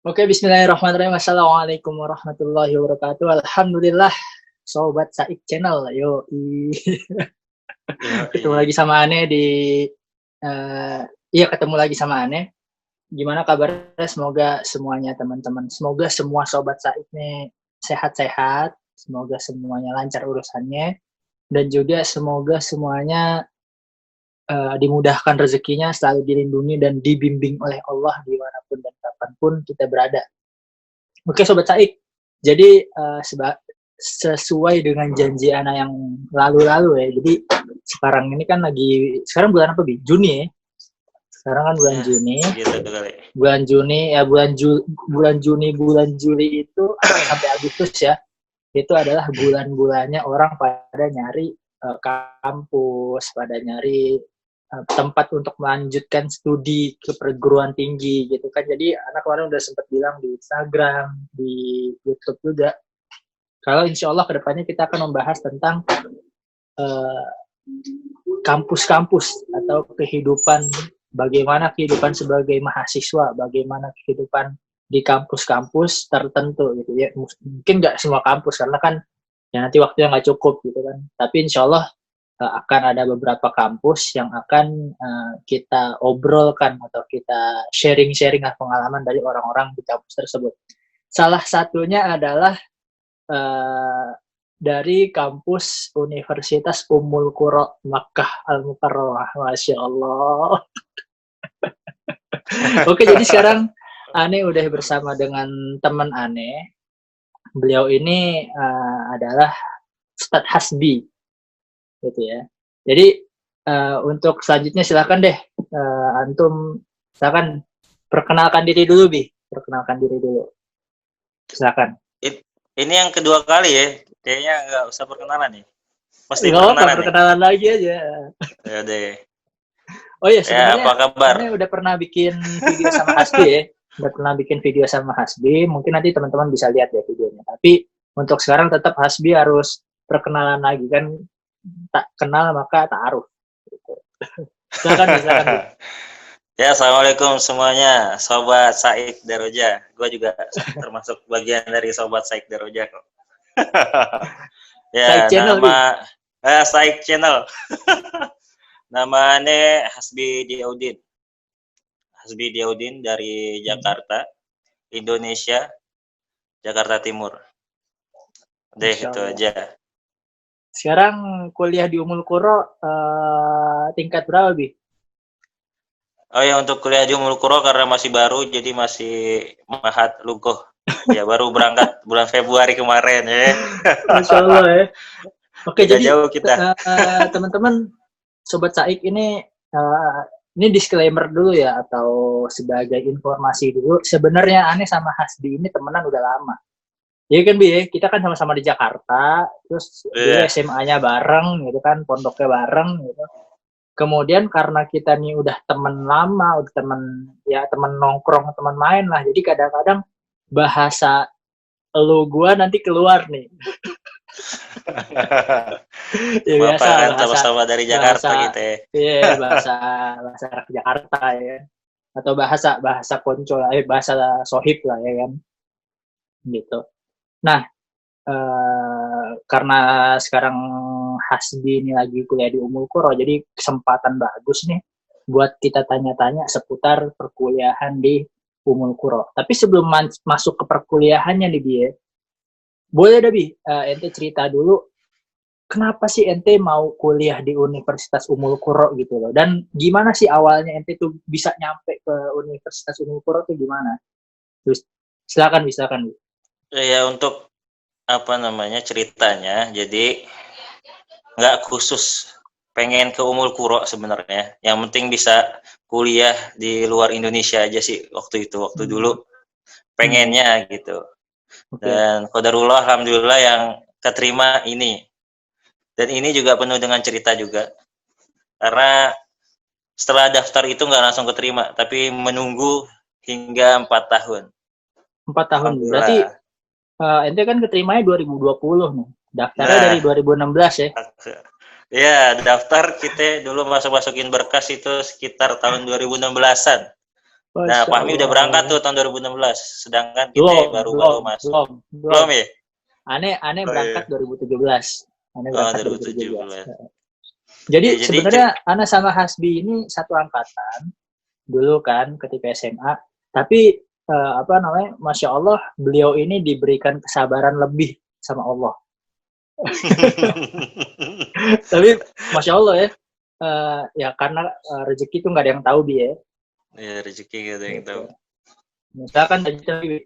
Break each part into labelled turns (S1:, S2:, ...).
S1: Oke, bismillahirrahmanirrahim. Assalamualaikum warahmatullahi wabarakatuh. Alhamdulillah, Sobat Saik Channel. Yo, ketemu lagi sama Ane di, ketemu lagi sama Ane. Gimana kabarnya? Semoga semuanya teman-teman, semoga semua Sobat Saik nih sehat-sehat. Semoga semuanya lancar urusannya. Dan juga semoga semuanya dimudahkan rezekinya, selalu dilindungi dan dibimbing oleh Allah dimanapun dan kapanpun kita berada. Oke Sobat Saik, jadi sesuai dengan janji Ana yang lalu-lalu ya, jadi sekarang ini kan sekarang bulan apa Bi? Juni ya? Sekarang kan bulan Juni.
S2: Gitu kali.
S1: Bulan Juni ya, bulan Juni, bulan Juli itu sampai Agustus ya, itu adalah bulan-bulannya orang pada nyari kampus, pada nyari tempat untuk melanjutkan studi ke perguruan tinggi gitu kan. Jadi anak kemarin udah sempat bilang di Instagram, di YouTube juga, kalau insya Allah kedepannya kita akan membahas tentang kampus-kampus atau kehidupan, bagaimana kehidupan sebagai mahasiswa, bagaimana kehidupan di kampus-kampus tertentu gitu ya. Mungkin nggak semua kampus karena kan ya nanti waktunya nggak cukup gitu kan. Tapi insya Allah akan ada beberapa kampus yang akan kita obrolkan atau kita sharing-sharing pengalaman dari orang-orang di kampus tersebut. Salah satunya adalah dari kampus Universitas Ummul Qura Makkah Al-Mukarramah. Masya Allah. Oke, jadi sekarang Ane udah bersama dengan teman Ane. Beliau ini adalah Ustadz Hasbi, gitu ya. Jadi untuk selanjutnya silakan deh, antum silakan perkenalkan diri dulu Bi, perkenalkan diri dulu, silakan.
S2: Ini yang kedua kali ya, kayaknya nggak usah perkenalan nih.
S1: Pasti perkenalan lagi aja.
S2: Ya deh.
S1: Oh iya, sebenarnya
S2: apa kabar?
S1: Ane udah pernah bikin video sama Hasbi ya, udah pernah bikin video sama Hasbi. Mungkin nanti teman-teman bisa lihat ya videonya. Tapi untuk sekarang tetap Hasbi harus perkenalan lagi kan. Tak kenal maka ta'aruf. Gitu. Silakan.
S2: Ya, assalamualaikum semuanya, Sobat Saik Daroja. Gue juga termasuk bagian dari Sobat Saik Daroja kok. Ya,
S1: Saik Channel,
S2: nama Saik Channel. Namanya Hasbi Diaudin. Hasbi Diaudin dari Jakarta, Indonesia, Jakarta Timur. Deh, itu aja.
S1: Sekarang kuliah di Ummul Qura tingkat berapa, Bi?
S2: Oh ya, untuk kuliah di Ummul Qura karena masih baru, jadi masih mahat lugoh. Ya, baru berangkat bulan Februari kemarin ya.
S1: Masya Allah ya. Oke, jadi
S2: jauh kita.
S1: teman-teman, Sobat Saik ini disclaimer dulu ya, atau sebagai informasi dulu. Sebenarnya Ane sama Hasbi ini temenan udah lama. Jadi kan Bi, kita kan sama-sama di Jakarta, terus dulu SMA-nya bareng gitu kan, pondoknya bareng gitu. Kemudian karena kita nih udah temen lama, udah temen nongkrong, temen main lah, jadi kadang-kadang bahasa lu gua nanti keluar nih.
S2: Ya, biasa kan sama-sama dari Jakarta gitu ya.
S1: Iya, bahasa Jakarta ya. Atau bahasa konco lah, bahasa sohib lah ya kan. Gitu. Nah, karena sekarang Hasbi ini lagi kuliah di Ummul Qura, jadi kesempatan bagus nih buat kita tanya-tanya seputar perkuliahan di Ummul Qura. Tapi sebelum masuk ke perkuliahannya nih Bi, boleh deh Bi, ente cerita dulu kenapa sih ente mau kuliah di Universitas Ummul Qura gitu loh, dan gimana sih awalnya ente tuh bisa nyampe ke Universitas Ummul Qura tuh gimana? Terus silakan Bi.
S2: Ya, untuk ceritanya, jadi nggak khusus pengen ke Ummul Qura sebenarnya, yang penting bisa kuliah di luar Indonesia aja sih waktu dulu pengennya gitu. Dan qadarullah alhamdulillah yang keterima ini, dan ini juga penuh dengan cerita juga, karena setelah daftar itu nggak langsung keterima, tapi menunggu hingga 4 tahun.
S1: 4 tahun, berarti ente kan keterimanya 2020 nih. Daftarnya dari 2016 ya?
S2: Ya, daftar kita dulu masukin berkas itu sekitar tahun 2016-an. Nah,
S1: Masya
S2: Fahmi udah berangkat
S1: Allah.
S2: tuh tahun 2016, sedangkan kita
S1: Belum,
S2: baru-baru
S1: belum,
S2: masuk.
S1: belum, belum.
S2: Belum ya?
S1: Aneh
S2: Oh
S1: berangkat
S2: iya.
S1: 2017. Aneh
S2: Oh,
S1: berangkat 2017.
S2: 2017.
S1: Jadi
S2: Ya, jadi
S1: sebenarnya Ana sama Hasbi ini satu angkatan dulu kan ketika SMA. Tapi apa namanya? Masya Allah, beliau ini diberikan kesabaran lebih sama Allah. Tapi Masya Allah ya, ya karena rezeki itu nggak ada yang tahu Bi ya.
S2: ya rezeki gak ada yang
S1: Gitu.
S2: tahu.
S1: Misalkan tadi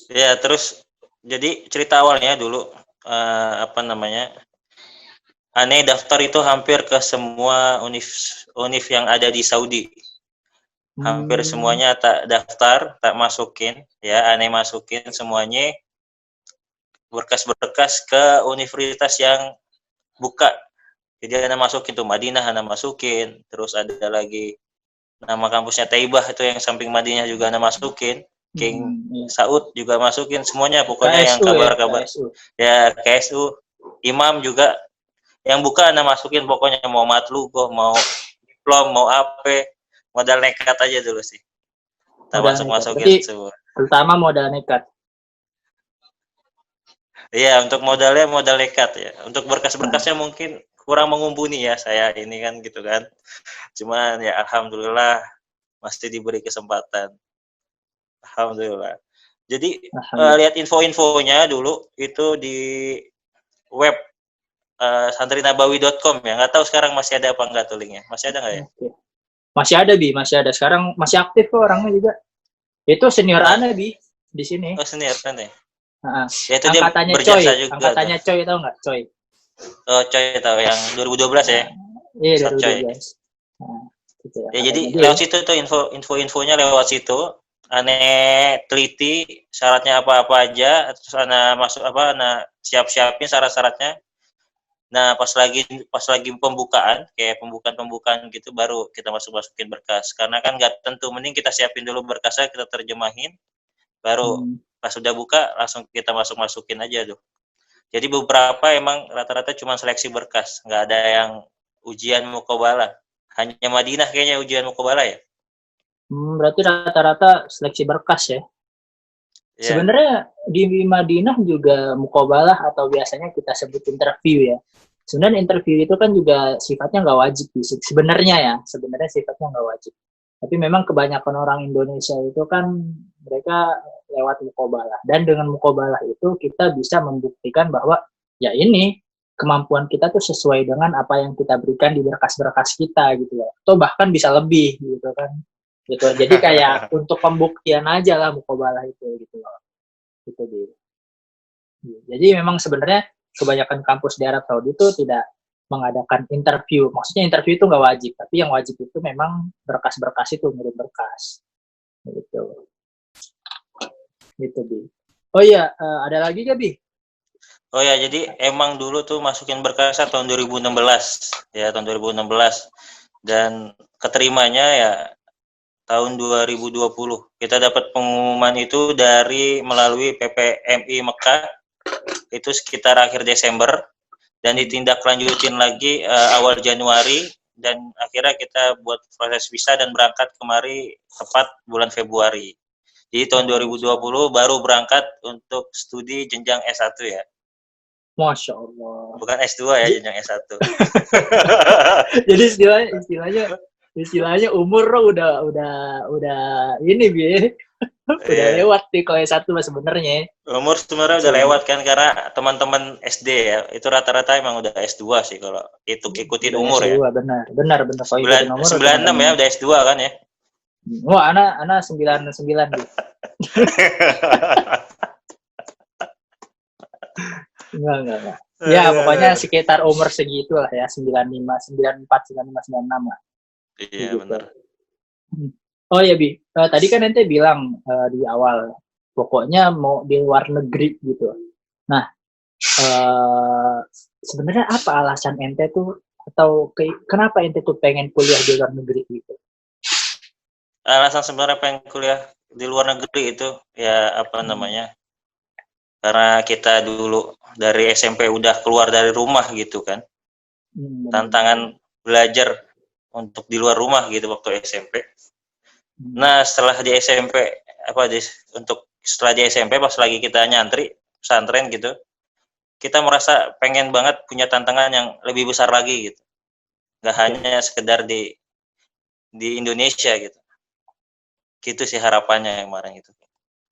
S2: Ya, terus jadi cerita awalnya dulu apa namanya? Aneh daftar itu hampir ke semua univ yang ada di Saudi. Hampir semuanya tak daftar, tak masukin, ya aneh masukin semuanya berkas-berkas ke universitas yang buka. Jadi anak masukin tuh Madinah, anak masukin, terus ada lagi nama kampusnya Taibah itu yang samping Madinah juga anak masukin, King
S1: iya.
S2: Saud juga masukin, semuanya pokoknya yang
S1: KSU ya,
S2: kabar-kabar.
S1: KSU.
S2: Ya KSU, Imam juga yang buka anak masukin, pokoknya mau matlugoh, mau diplom, mau apa, modal nekat aja dulu sih. Kita
S1: Modal nekat.
S2: masukin
S1: Berarti
S2: semua.
S1: terutama modal nekat.
S2: Iya, untuk modalnya modal nekat ya. Untuk
S1: Nah,
S2: berkas-berkasnya mungkin kurang mengumpuni ya saya ini kan gitu kan. Cuman ya alhamdulillah masih diberi kesempatan. Alhamdulillah. Jadi
S1: alhamdulillah.
S2: lihat info-infonya dulu itu di web santrinabawi.com ya. Nggak tahu sekarang masih ada apa enggak tuh linknya. Masih ada nggak ya?
S1: Oke. Masih ada Bi, masih ada. Sekarang masih aktif kok orangnya juga. Itu senior
S2: Oh,
S1: Ana Bi di sini.
S2: senior kan ya.
S1: Nah,
S2: Ya itu dia
S1: angkatannya Coy,
S2: berjasa juga tuh.
S1: angkatannya Coy tahu nggak Coy?
S2: Oh, Coy tahu yang 2012 ya.
S1: Nah, iya
S2: Ustaz Coy.
S1: 2012. Nah, gitu ya,
S2: Ya jadi
S1: angkatannya dia.
S2: lewat situ tuh info-infonya lewat situ. Aneh teliti syaratnya apa-apa aja, terus ana masuk apa, ana siap-siapin syarat-syaratnya. Nah, pas lagi pembukaan, kayak pembukaan gitu baru kita masukin berkas. Karena kan nggak tentu, mending kita siapin dulu berkasnya, kita terjemahin, baru
S1: Hmm.
S2: pas sudah buka langsung kita masukin aja tuh. Jadi beberapa emang rata-rata cuma seleksi berkas, nggak ada yang ujian mukobalah. Hanya Madinah kayaknya ujian mukobalah ya.
S1: Berarti rata-rata seleksi berkas ya.
S2: Iya.
S1: Sebenarnya di Madinah juga mukobalah atau biasanya kita sebut interview ya. Sebenarnya interview itu kan juga sifatnya nggak wajib sih. Sebenarnya sifatnya nggak wajib. Tapi memang kebanyakan orang Indonesia itu kan mereka lewat mukobalah. Dan dengan mukobalah itu kita bisa membuktikan bahwa ya ini kemampuan kita tuh sesuai dengan apa yang kita berikan di berkas-berkas kita gitu ya. Atau bahkan bisa lebih gitu kan. Gitu. Jadi kayak untuk pembuktian aja lah mukobalah itu gitu loh. Gitu dia. Jadi memang sebenarnya kebanyakan kampus di Arab Saudi itu tidak mengadakan interview. Maksudnya interview itu nggak wajib, tapi yang wajib itu memang berkas-berkas itu, ngirim berkas. Gitu. Gitu, Bi. Oh iya, ada lagi gak, Bi?
S2: Oh ya, jadi emang dulu tuh masukin berkasnya tahun 2016 ya, tahun 2016 dan keterimanya ya tahun 2020. Kita dapat pengumuman itu melalui PPMI Mekah itu sekitar akhir Desember dan ditindaklanjutin lagi awal Januari dan akhirnya kita buat proses visa dan berangkat kemari tepat bulan Februari. Jadi tahun 2020 baru berangkat untuk studi jenjang S1 ya.
S1: Masya Allah.
S2: Bukan S2 ya, jenjang S1.
S1: Jadi istilahnya umur udah ini Bi. Udah lewat nih kalau S1 mas sebenarnya.
S2: Umur sebenarnya udah lewat kan karena teman-teman SD ya, itu rata-rata emang udah S2 sih kalau itu ikutin
S1: Udah
S2: umur
S1: S2,
S2: ya.
S1: benar. Kalau ikutin umur
S2: 96 ya udah S2 kan ya.
S1: Wah, anak 99 Bi. Enggak. Ya, pokoknya sekitar umur segitu lah ya, 95, 94, 95, 96 lah.
S2: Iya,
S1: gitu.
S2: benar.
S1: Oh ya, Bi. Tadi kan ente bilang di awal, pokoknya mau di luar negeri gitu. Nah, sebenarnya apa alasan ente tuh, atau kenapa ente tuh pengen kuliah di luar negeri gitu?
S2: Alasan sebenarnya pengen kuliah di luar negeri itu ya apa namanya? Karena kita dulu dari SMP udah keluar dari rumah gitu kan. Tantangan belajar untuk di luar rumah gitu waktu SMP. Nah, setelah di SMP setelah di SMP pas lagi kita nyantri pesantren gitu, kita merasa pengen banget punya tantangan yang lebih besar lagi gitu. Gak hanya sekedar di Indonesia gitu. Gitu sih harapannya kemarin itu.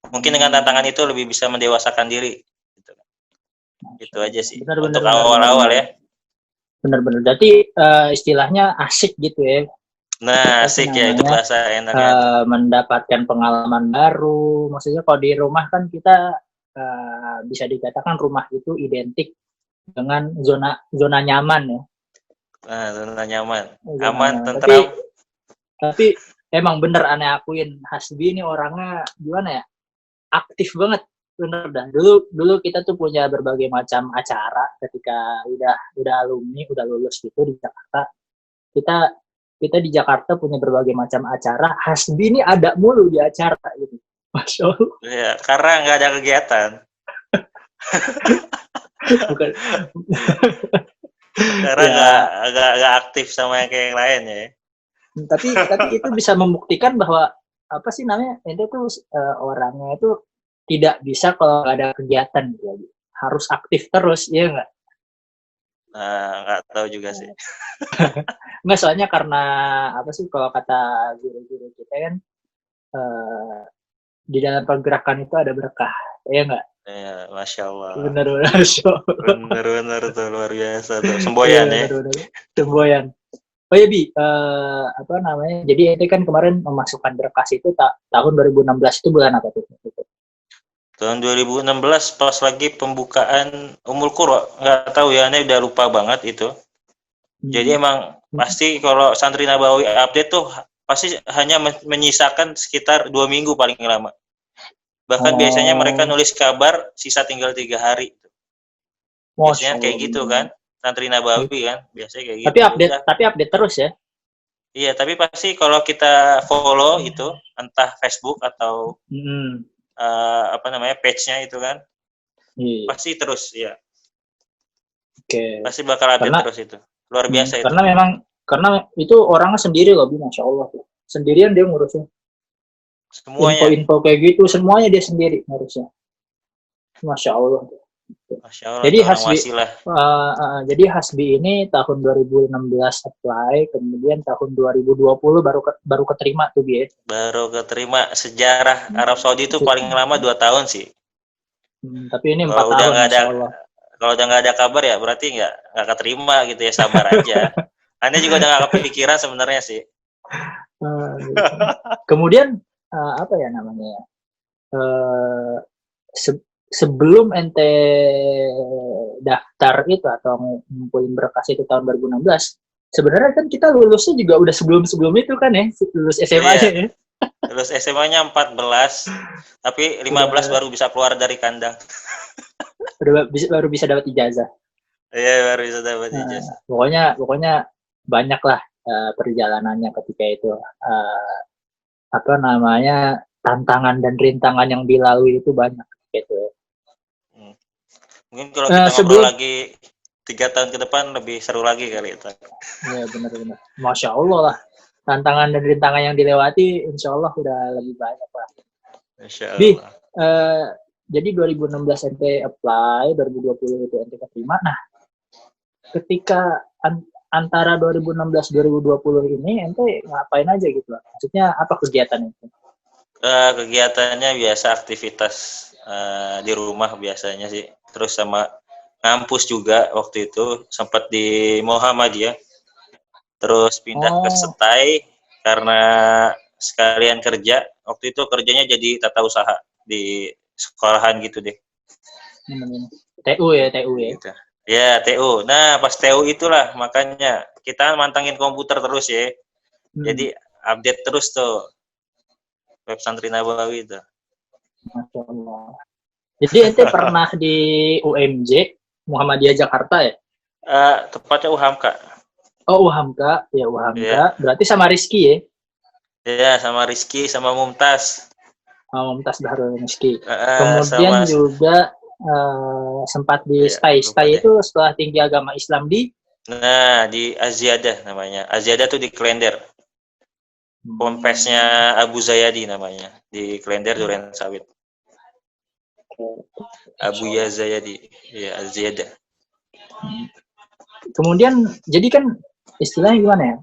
S2: Mungkin dengan tantangan itu lebih bisa mendewasakan diri gitu. Itu aja sih. Untuk awal-awal ya.
S1: Benar-benar. Jadi istilahnya asik gitu ya.
S2: Nah, asik ya, itu bahasa enaknya.
S1: Mendapatkan pengalaman baru. Maksudnya kalau di rumah kan kita bisa dikatakan rumah itu identik dengan zona nyaman ya.
S2: Nah, zona nyaman. Aman, tentram.
S1: Tapi emang bener aneh akuin, Hasbi ini orangnya gimana ya? Aktif banget. Bener dah. Dulu kita tuh punya berbagai macam acara ketika udah alumni, udah lulus gitu di Jakarta. Kita di Jakarta punya berbagai macam acara. Hasbi ini ada mulu di acara gitu. Masya Allah.
S2: Iya, karena nggak ada kegiatan.
S1: Bukan.
S2: Karena nggak aktif sama yang kayak yang lain ya.
S1: Tapi itu bisa membuktikan bahwa apa sih namanya, itu tuh orangnya itu tidak bisa kalau nggak ada kegiatan gitu. Harus aktif terus, ya nggak?
S2: Nah, nggak tahu juga sih.
S1: Nggak, soalnya karena apa sih, kalau kata guru-guru kita kan di dalam pergerakan itu ada berkah, ya nggak?
S2: Ya, Masya Allah.
S1: Bener tuh,
S2: luar biasa tuh. Semboyan ya.
S1: Semboyan. Oh ya Bi, apa namanya? Jadi ente kan kemarin memasukkan berkas itu tahun 2016 itu bulan apa tuh?
S2: Tahun 2016 pas lagi pembukaan Ummul Qura, nggak tahu ya, Ane udah lupa banget itu. Jadi emang pasti kalau Santri Nabawi update tuh pasti hanya menyisakan sekitar 2 minggu paling lama. Bahkan biasanya mereka nulis kabar sisa tinggal 3 hari. Biasanya kayak gitu kan, Santri Nabawi kan, biasanya kayak gitu.
S1: Tapi update terus ya?
S2: Iya, tapi pasti kalau kita follow itu, entah Facebook atau apa namanya, page-nya itu kan, pasti terus ya.
S1: Oke.
S2: Pasti bakal update terus itu. Luar biasa itu.
S1: Karena itu orangnya sendiri loh, Masya Allah. Sendirian dia ngurusnya.
S2: Semuanya.
S1: Info kayak gitu, semuanya dia sendiri ngurusnya. Masya Allah.
S2: Masya Allah.
S1: Jadi Hasbi ini tahun 2016 apply, kemudian tahun 2020 baru keterima tuh dia.
S2: Baru keterima. Sejarah Arab Saudi itu paling lama 2 tahun sih.
S1: Tapi ini 4 tahun, Masya Allah.
S2: Kalau udah nggak ada kabar ya berarti nggak keterima gitu ya, sabar aja. Anda juga udah nggak kepikiran sebenarnya sih.
S1: Kemudian apa ya namanya? Sebelum ente daftar itu atau ngumpulin berkas itu tahun 2016, sebenarnya kan kita lulusnya juga udah sebelum itu kan ya, lulus SMA-nya ya.
S2: Lulus SMA-nya 14, tapi 15 baru bisa keluar dari kandang.
S1: baru bisa dapat ijazah.
S2: Iya, baru bisa dapat ijazah.
S1: Pokoknya banyak lah perjalanannya ketika itu. Apa namanya, tantangan dan rintangan yang dilalui itu banyak gitu ya.
S2: Mungkin kalau kita ngobrol lagi 3 tahun ke depan lebih seru lagi kali itu.
S1: Iya, benar-benar. Masya Allah lah. Tantangan dan rintangan yang dilewati insya Allah udah lebih banyak lah.
S2: Masya Allah.
S1: Jadi 2016 ente apply, 2020 itu ente keterima. Nah, ketika antara 2016-2020 ini ente ngapain aja gitu lah? Maksudnya apa kegiatan itu?
S2: Kegiatannya biasa aktivitas di rumah biasanya sih. Terus sama ngampus juga waktu itu, sempat di Muhammadiyah. Terus pindah ke Setai karena sekalian kerja. Waktu itu kerjanya jadi tata usaha di sekolahan gitu deh.
S1: TU ya.
S2: Gitu. Ya, TU. Nah, pas TU itulah makanya kita mantengin komputer terus ya. Jadi update terus tuh web Santri Nabawi itu.
S1: Masya Allah. Jadi ente pernah di UMJ Muhammadiyah Jakarta ya?
S2: Tepatnya UHAMKA.
S1: Oh, UHAMKA. Ya, UHAMKA. Yeah. Berarti sama Rizky ya?
S2: Iya, sama Rizky, sama Mumtaz.
S1: Mumtaz Baharul Rizky. Kemudian juga sempat di STAI. STAI itu Sekolah Tinggi Agama Islam di
S2: Nah, di Aziadah namanya. Aziadah tuh di Klender. Pompesnya Abu Zayadi namanya. Di Klender Duren Sawit. Abu Yazayadi. Ya, Aziadah.
S1: Kemudian jadi kan istilahnya gimana ya?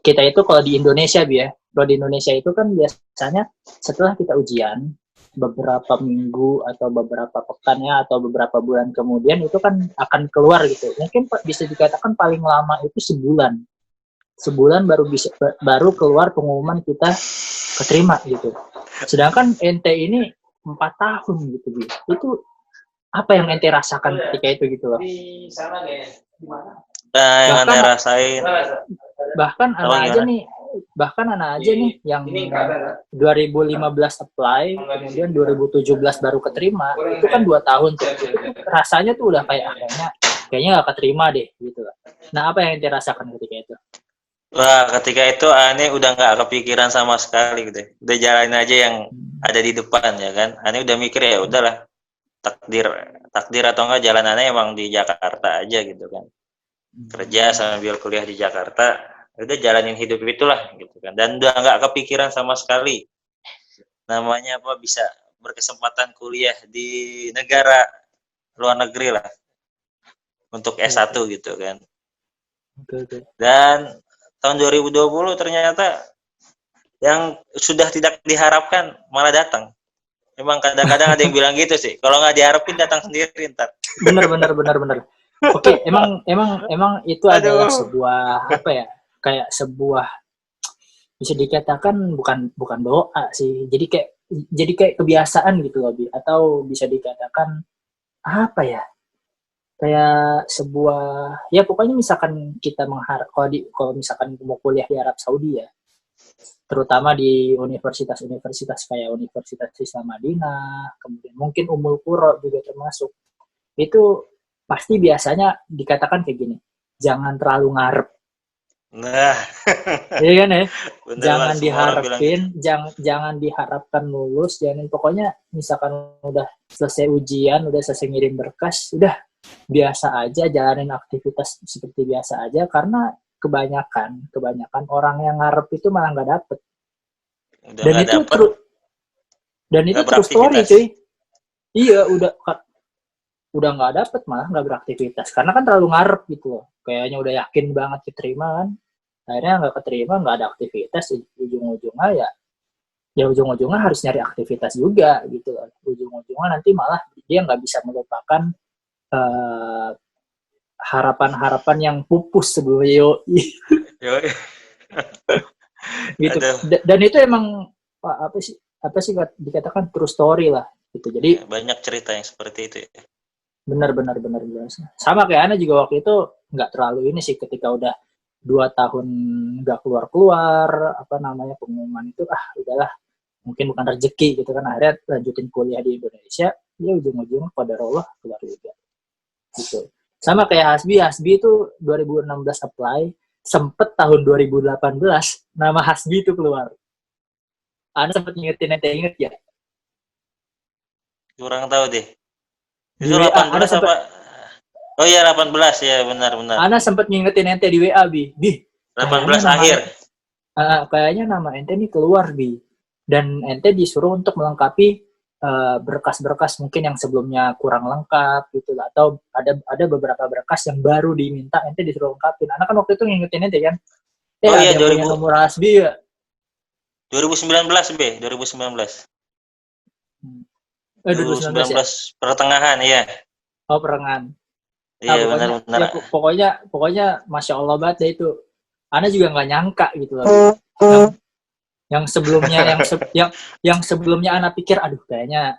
S1: Kita itu kalau di Indonesia kalau di Indonesia itu kan biasanya setelah kita ujian beberapa minggu atau beberapa pekan ya atau beberapa bulan kemudian itu kan akan keluar gitu. Mungkin bisa dikatakan paling lama itu sebulan. Sebulan baru keluar pengumuman kita keterima gitu. Sedangkan ente ini 4 tahun gitu, Bi. Itu apa yang ente rasakan ketika itu gitu loh?
S2: Di sana Nah, yang ente rasain.
S1: Bahkan anak aja nih yang 2015 apply, kemudian 2017 baru keterima, itu kan 2 tahun tuh. Itu rasanya tuh udah kayaknya gak keterima deh gitu loh. Nah, apa yang ente rasakan ketika itu?
S2: Wah, ketika itu Ane udah nggak kepikiran sama sekali gitu. Udah jalanin aja yang ada di depan ya kan. Ane udah mikir ya udahlah takdir atau enggak jalan Ane emang di Jakarta aja gitu kan. Kerja sambil kuliah di Jakarta, udah jalanin hidup itulah gitu kan. Dan udah nggak kepikiran sama sekali namanya apa bisa berkesempatan kuliah di negara luar negeri lah untuk S1 gitu kan. Dan tahun 2020 ternyata yang sudah tidak diharapkan malah datang. Emang kadang-kadang ada yang bilang gitu sih. Kalau nggak diharapin datang sendiri ntar.
S1: Bener. Oke, emang itu adalah sebuah apa ya? Kayak sebuah bisa dikatakan bukan doa sih. Jadi kayak kebiasaan gitu loh, Bi. Atau bisa dikatakan apa ya? Kayak sebuah ya pokoknya misalkan kita mengharap kalau misalkan mau kuliah di Arab Saudi ya, terutama di universitas-universitas kayak Universitas Islam Madinah, kemudian mungkin Ummul Qura juga termasuk. Itu pasti biasanya dikatakan kayak gini, jangan terlalu ngarep.
S2: Nah,
S1: iya kan ya?
S2: bener
S1: Jangan
S2: lah,
S1: diharapin, jangan diharapkan lulus, pokoknya misalkan udah selesai ujian, udah selesai ngirim berkas, udah biasa aja jalanin aktivitas seperti biasa aja karena kebanyakan orang yang ngarep itu malah nggak dapet. Dan itu terus story cuy. Iya udah nggak dapet malah nggak beraktivitas karena kan terlalu ngarep gitu loh. Kayaknya udah yakin banget diterima kan. Akhirnya nggak keterima, nggak ada aktivitas, ujung-ujungnya harus nyari aktivitas juga gitu loh. Ujung-ujungnya nanti malah dia nggak bisa melupakan harapan-harapan yang pupus sebelumnya gitu. Dan itu emang apa sih dikatakan true story lah gitu. Jadi
S2: banyak cerita yang seperti itu ya.
S1: Benar. Sama kayak Ana juga waktu itu nggak terlalu ini sih ketika udah 2 tahun nggak keluar pengumuman itu udahlah mungkin bukan rezeki gitu kan, akhirnya lanjutin kuliah di Indonesia ya ujung-ujungnya qadarullah keluar juga gitu. Sama kayak Hasbi itu 2016 apply, sempet tahun 2018 nama Hasbi itu keluar. Ana sempet inget ya?
S2: Kurang tahu deh. Itu 18 apa? Oh iya 18 ya benar.
S1: Ana sempet ngingetin ente di WA Bi.
S2: 18 akhir.
S1: Kayaknya nama ente nih keluar Bi. Dan ente disuruh untuk melengkapi berkas-berkas mungkin yang sebelumnya kurang lengkap gitu atau ada beberapa berkas yang baru diminta ente disuruh lengkapin. Anak kan waktu itu ngingetin ente kan.
S2: Iya
S1: 2000 nomor Hasbi ya.
S2: 2019 B, 2019. 2019 ya? Pertengahan ya.
S1: Oh pertengahan.
S2: Iya benar.
S1: Ya, pokoknya masya Allah banget deh itu. Ana juga nggak nyangka gitu loh. Yang sebelumnya Ana pikir aduh kayaknya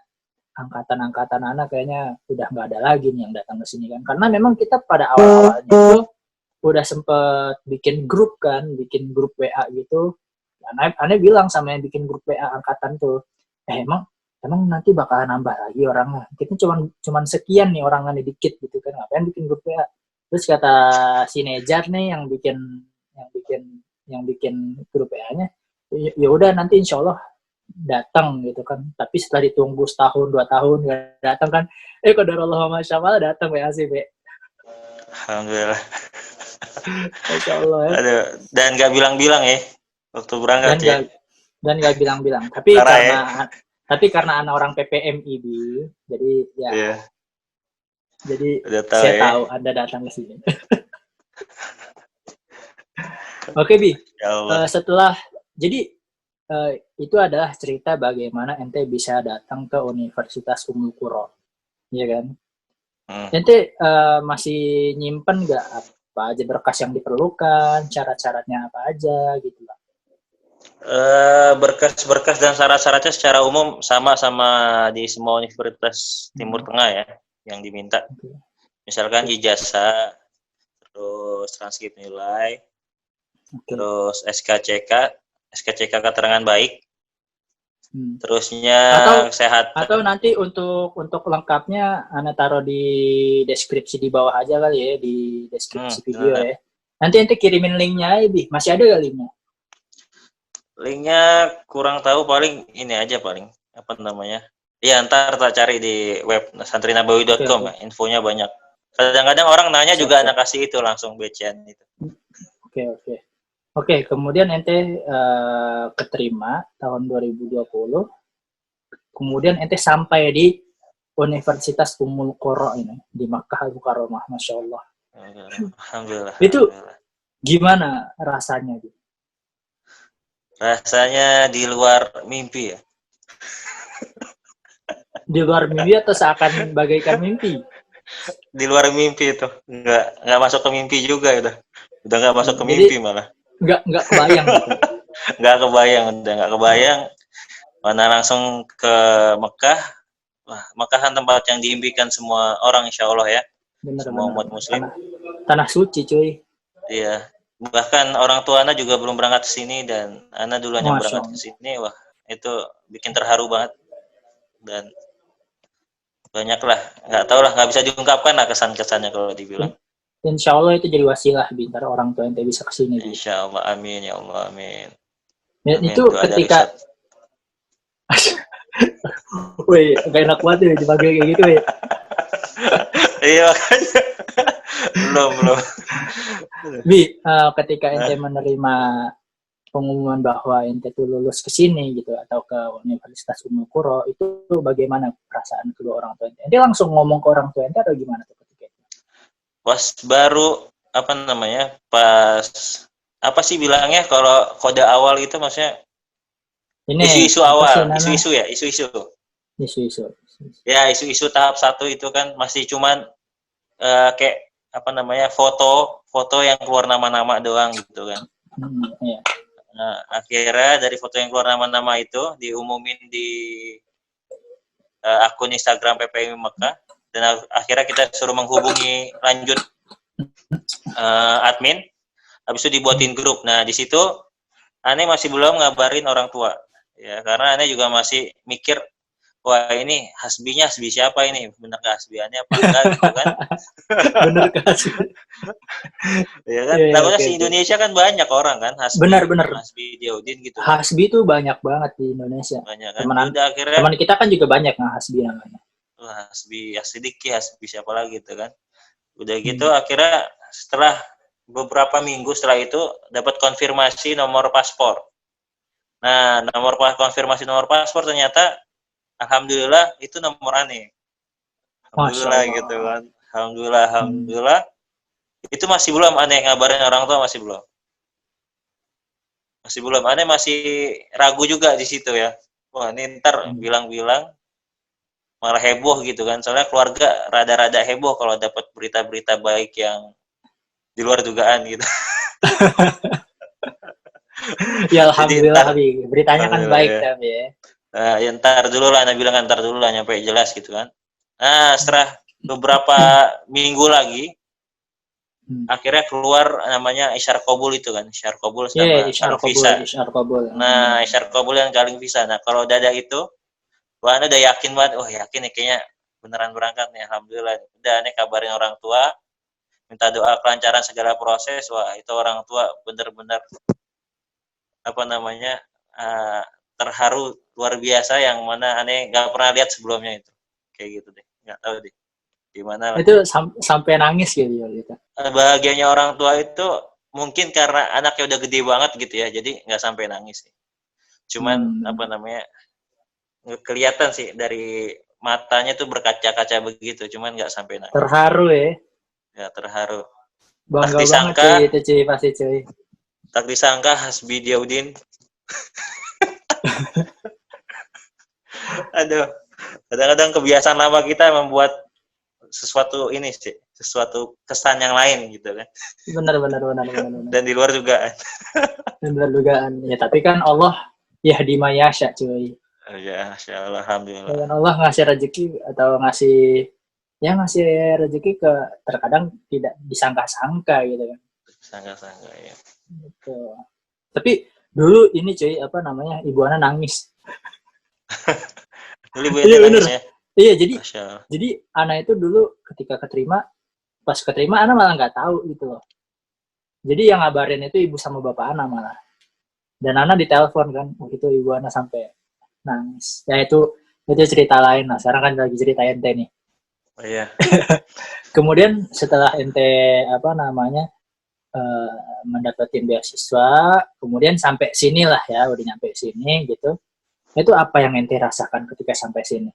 S1: angkatan anak kayaknya udah nggak ada lagi nih yang datang ke sini kan, karena memang kita pada awalnya itu udah sempet bikin grup WA gitu. Ana bilang sama yang bikin grup WA angkatan tuh, emang nanti bakal nambah lagi orangnya, kita cuman sekian nih orangnya dikit gitu kan, ngapain bikin grup WA. Terus kata si Nejar nih yang bikin grup WA-nya, ya udah nanti insya Allah datang gitu kan, tapi setelah ditunggu 1-2 tahun gak datang kan, qadarullah masya Allah datang WA sih Be.
S2: Alhamdulillah.
S1: Masya Allah ya.
S2: Aduh, dan nggak bilang-bilang ya waktu berangkat
S1: Dan
S2: ya.
S1: nggak bilang-bilang. Tapi
S2: Parah ya.
S1: karena anak orang PPMI, jadi ya,
S2: Iya,
S1: jadi
S2: udah tahu
S1: saya
S2: ya.
S1: tahu Anda datang ke sini. Oke, Bi.
S2: Ya Allah.
S1: Setelah jadi itu adalah cerita bagaimana ente bisa datang ke Universitas Ummul Qura, ya kan? Ente masih nyimpen nggak apa aja berkas yang diperlukan, syarat-syaratnya apa aja gitu lah.
S2: Berkas-berkas dan syarat-syaratnya secara umum sama di semua universitas Timur Tengah ya yang diminta.
S1: Okay.
S2: Misalkan ijazah, terus transkrip nilai, terus SKCK keterangan baik, terusnya sehat.
S1: Atau nanti untuk lengkapnya Anda taruh di deskripsi di bawah aja kali ya, di deskripsi video ya. Nanti kirimin linknya ya, Bi. Masih ada gak linknya?
S2: Linknya kurang tahu, paling ini aja paling apa namanya. Ya ntar tak cari di web santrinabawi.com. Okay. Infonya banyak. Kadang-kadang orang nanya juga anak kasih itu langsung BCN itu.
S1: Oke, kemudian ente keterima tahun 2020. Kemudian ente sampai di Universitas Ummul Qura ini di Makkah Al-Mukarramah, Masya Allah.
S2: Alhamdulillah.
S1: Itu gimana rasanya?
S2: Rasanya di luar mimpi ya.
S1: Di luar mimpi atau seakan bagaikan mimpi?
S2: Di luar mimpi itu, nggak masuk ke mimpi juga udah nggak masuk ke mimpi malah.
S1: Nggak kebayang gitu.
S2: Nggak kebayang. Mana langsung ke Mekah. Wah, Mekah kan tempat yang diimpikan semua orang, insya Allah ya. Semua umat muslim.
S1: Tanah suci, cuy.
S2: Iya. Bahkan orang tua Ana juga belum berangkat ke sini dan Ana duluan yang berangkat ke sini. Wah, itu bikin terharu banget. Dan banyak lah, nggak bisa diungkapkan lah kesan-kesannya kalau dibilang.
S1: Insya Allah itu jadi wasilah bintar orang tua ente bisa kesini.
S2: Insya Allah, amin ya Allah, amin.
S1: Dan itu ketika weh, gak enak banget ya dipanggil kayak gitu ya.
S2: Iya makanya. belum.
S1: Bi, ketika ente menerima pengumuman bahwa ente tuh lulus ke sini gitu atau ke Universitas Ummul Qura, itu bagaimana perasaan kedua orang tua ente? Ente langsung ngomong ke orang tua ente atau gimana tuh ketika itu?
S2: Pas baru pas apa sih bilangnya kalau kode awal itu maksudnya isu-isu awal, isu-isu. Ya, isu-isu tahap 1 itu kan masih cuman kayak foto yang keluar nama-nama doang gitu kan.
S1: Iya.
S2: Nah, akhirnya dari foto yang keluar nama-nama itu diumumin di akun Instagram PPMI Mekah, dan akhirnya kita suruh menghubungi lanjut admin, habis itu dibuatin grup. Nah, di situ Ane masih belum ngabarin orang tua. Ya, karena Ane juga masih mikir, wah ini hasbi siapa ini? Bener ke hasbiannya apa enggak gitu kan?
S1: Bener ke hasbi.
S2: Ya kan, takutnya di Indonesia kan banyak orang kan hasbi.
S1: Bener.
S2: Hasbi Diaudin gitu.
S1: Hasbi itu banyak banget di Indonesia.
S2: Banyak kan.
S1: Teman kita kan juga banyak yang hasbi namanya.
S2: Wah, hasbi siapa lagi gitu kan. Udah gitu akhirnya setelah beberapa minggu setelah itu dapat konfirmasi nomor paspor. Nah, konfirmasi nomor paspor ternyata alhamdulillah itu nomor Ane. Alhamdulillah gitu kan. Alhamdulillah. Itu masih belum Ane ngabarin orang tua, masih belum. Ane masih ragu juga di situ ya. Wah, ini ntar bilang-bilang malah heboh gitu kan. Soalnya keluarga rada-rada heboh kalau dapat berita-berita baik yang di luar dugaan gitu.
S1: Ya alhamdulillah, Abi. Beritanya kan baik tapi ya.
S2: Nah, ya ntar dulu lah nyampe jelas gitu kan. Nah, setelah beberapa minggu lagi akhirnya keluar namanya isyar qabul itu kan, isyar qabul sama visa. Nah, isyar qabul yang galing visa. Nah, kalau udah ada itu, wah, Anda udah yakin banget. Oh, yakin nih kayaknya beneran berangkat nih, alhamdulillah. Udah nih kabarin orang tua, minta doa kelancaran segala proses. Wah, itu orang tua bener-bener terharu luar biasa yang mana aneh nggak pernah lihat sebelumnya itu. Kayak gitu deh. Nggak tahu deh. Gimana lah.
S1: Itu sampai nangis gitu.
S2: bahagianya orang tua itu mungkin karena anaknya udah gede banget gitu ya, jadi nggak sampai nangis sih. Cuman apa namanya, kelihatan sih dari matanya tuh berkaca-kaca begitu, cuman nggak sampai nangis.
S1: Terharu ya.
S2: Ya terharu. Tak
S1: Bangga banget
S2: disangka,
S1: cuy itu cuy pasti cuy.
S2: tak disangka Hasbi Diaudin. Aduh, kadang-kadang kebiasaan lama kita membuat sesuatu ini sih, sesuatu kesan yang lain gitu kan.
S1: Benar.
S2: Dan di luar juga.
S1: Benar dugaan. Ya tapi kan Allah yahdi may yasha cuy.
S2: Oh, ya, insyaallah, alhamdulillah.
S1: Dan Allah ngasih rezeki atau ngasih rezeki ke terkadang tidak disangka-sangka gitu kan.
S2: Sangka-sangka ya.
S1: Gitu. Tapi dulu ini cuy apa namanya Ibu Ana nangis.
S2: Dulu Bu
S1: Iya bener.
S2: nangis ya.
S1: Iya
S2: Masya
S1: jadi Ana itu dulu ketika pas keterima Ana malah nggak tahu gitu loh. Jadi yang ngabarin itu ibu sama bapak Ana malah. Dan Ana ditelepon kan, itu ibu Ana sampai nangis. Ya itu cerita lain lah. Sekarang kan lagi cerita ente nih.
S2: Oh iya.
S1: Kemudian setelah ente apa namanya mendapatkan beasiswa, kemudian sampai sini lah ya, udah nyampe sini gitu. Itu apa yang ente rasakan ketika sampai sini?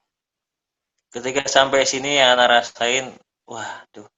S2: Ketika sampai sini yang Ana rasain, waduh,